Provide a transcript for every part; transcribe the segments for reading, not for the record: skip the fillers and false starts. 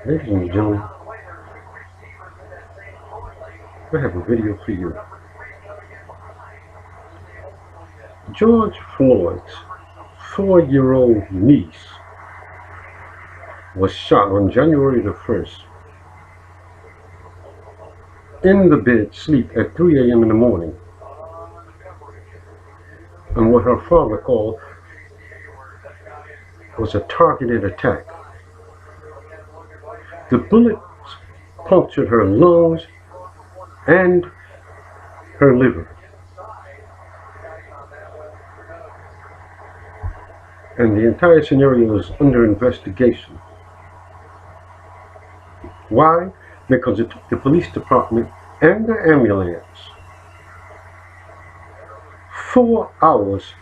Ladies and gentlemen, I have a video for you. George Floyd's 4-year-old niece was shot on January the 1st in the bed, sleep at 3 a.m. in the morning, and what her father called was a targeted attack. The bullets punctured her lungs and her liver, and the entire scenario is under investigation. Why? Because it took the police department and the ambulance 4 hours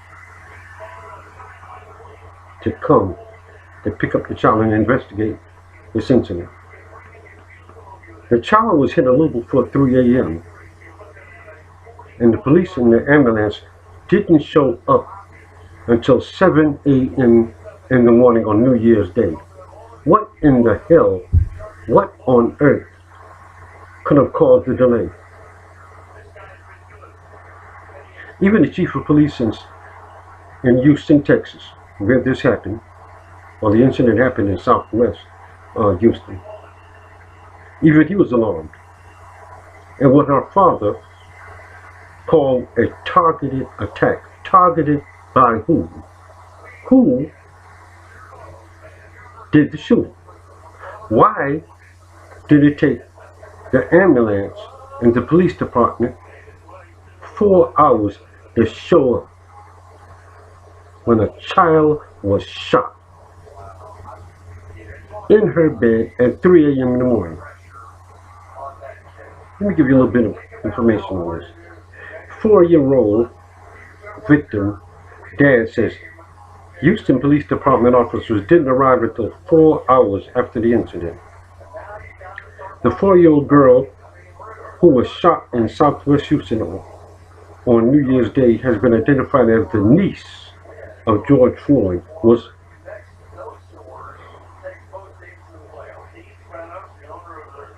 to come to pick up the child and investigate this incident. The child was hit a little before 3 a.m. and the police and the ambulance didn't show up until 7 a.m. in the morning on New Year's Day. What in the hell, what on earth could have caused the delay? Even the chief of police in Houston, Texas, where this happened, or the incident happened in southwest Houston, even he was alarmed. And what our father called a targeted attack. Targeted by whom? Who did the shooting? Why did it take the ambulance and the police department 4 hours to show up when a child was shot in her bed at 3 a.m. in the morning? Let me give you a little bit of information on this. 4-year-old victim dad says Houston Police Department officers didn't arrive until 4 hours after the incident. The 4-year-old girl who was shot in southwest Houston on New Year's Day has been identified as the niece of George Floyd.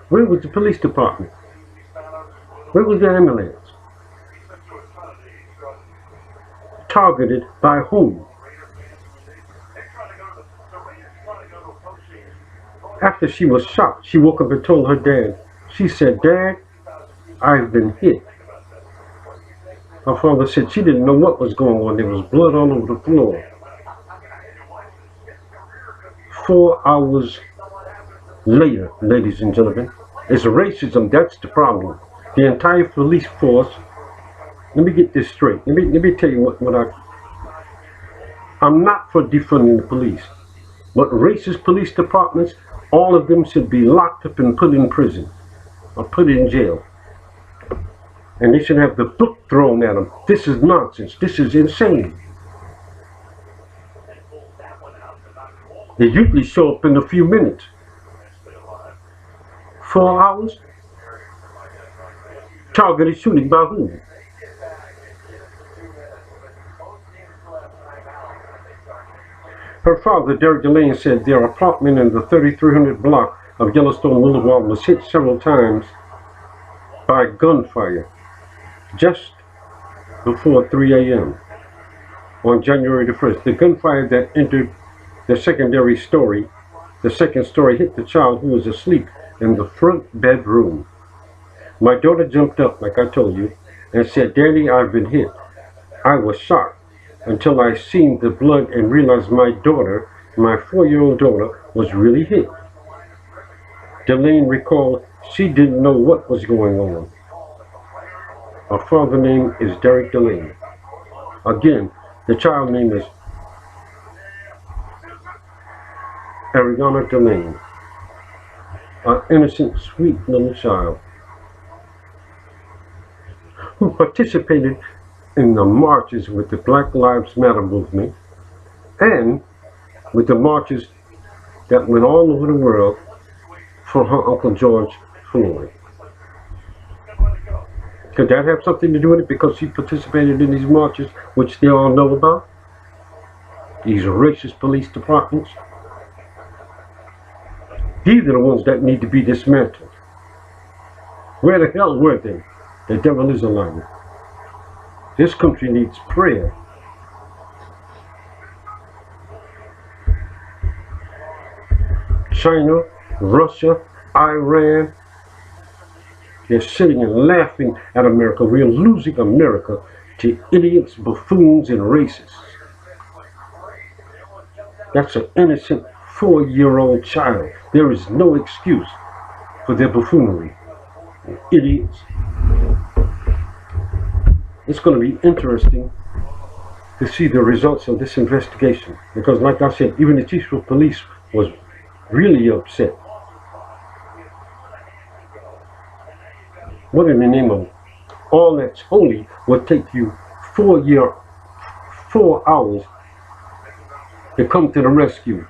Where was the police department? Where was the ambulance? Targeted by whom? After she was shot, she woke up and told her dad. She said, "Dad, I've been hit." Her father said she didn't know what was going on. There was blood all over the floor. 4 hours later, ladies and gentlemen, it's racism. That's the problem. The entire police force. Let me get this straight. Let me tell you what I'm not for defunding the police, but racist police departments, all of them should be locked up and put in prison or put in jail. And they should have the book thrown at them. This is nonsense. This is insane. They usually show up in a few minutes. 4 hours? Targeted shooting by whom? Her father, Derek Delane, said their apartment in the 3300 block of Yellowstone Boulevard was hit several times by gunfire just before 3 a.m. on January the 1st. The gunfire that entered the secondary story, the second story, hit the child who was asleep in the front bedroom. My daughter jumped up, like I told you, and said, "Daddy, I've been hit." I was shocked until I seen the blood and realized my daughter, my 4-year-old daughter, was really hit. Delane recalled she didn't know what was going on. Her father's name is Derek Delane. Again, the child's name is Ariana Delane, an innocent, sweet little child who participated in the marches with the Black Lives Matter movement and with the marches that went all over the world for her Uncle George Floyd. Could that have something to do with it because she participated in these marches, which they all know about? These racist police departments. These are the ones that need to be dismantled. Where the hell were they? The devil is a liar. This country needs prayer. China, Russia, Iran, they're sitting and laughing at America. We're losing America to idiots, buffoons, and racists. That's an innocent 4-year-old child. There is no excuse for their buffoonery. Idiots. It's going to be interesting to see the results of this investigation. Because like I said, even the chief of police was really upset. What in the name of all that's holy would take you 4 hours to come to the rescue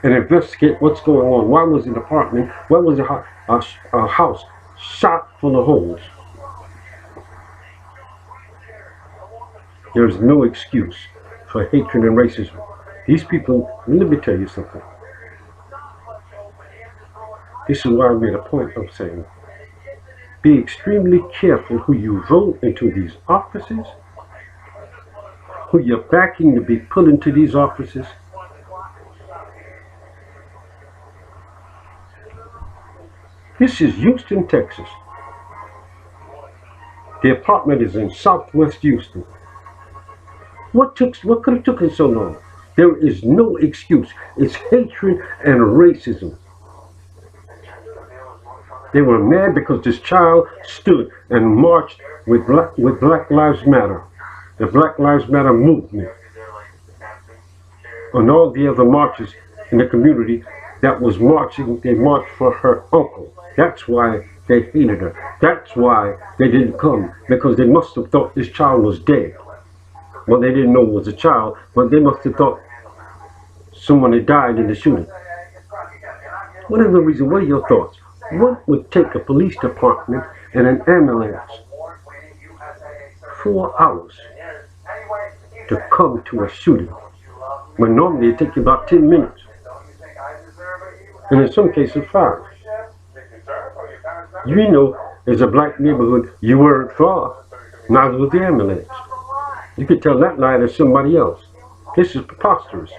and investigate what's going on? Why was an apartment, why was a house shot full of holes? There's no excuse for hatred and racism. These people, let me tell you something. This is why I made a point of saying, be extremely careful who you vote into these offices, who you're backing to be put into these offices. This is Houston, Texas. The apartment is in Southwest Houston. What could have taken so long? There is no excuse. It's hatred and racism. They were mad because this child stood and marched with Black Lives Matter, the Black Lives Matter movement, and all the other marches in the community that was marching. They marched for her uncle. That's why they hated her. That's why they didn't come, because they must have thought this child was dead. Well, they didn't know it was a child, but they must have thought someone had died in the shooting. What is the reason? What are your thoughts? What would take a police department and an ambulance 4 hours to come to a shooting, when normally it takes you about 10 minutes, and in some cases 5? You know, as a black neighborhood, you weren't far, neither was the ambulance. You could tell that lie to somebody else. This is preposterous.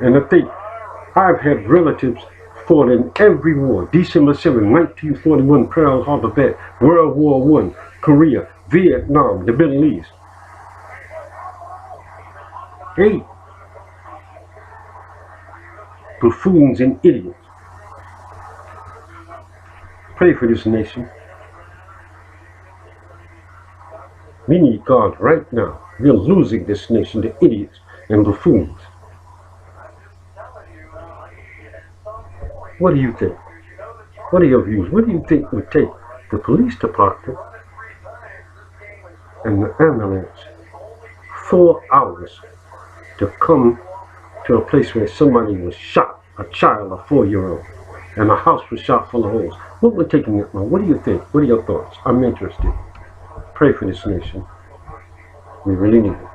And I think I've had relatives fought in every war. December 7, 1941, Pearl Harbor Bat, World War I, Korea, Vietnam, the Middle East. 8 buffoons and idiots. Pray for this nation. We need God right now. We're losing this nation to idiots and buffoons. What do you think? What are your views? What do you think would take the police department and the ambulance 4 hours to come to a place where somebody was shot, a child, a 4-year-old, and a house was shot full of holes? What would take that long? What do you think? What are your thoughts? I'm interested. Pray for this nation. We really need it.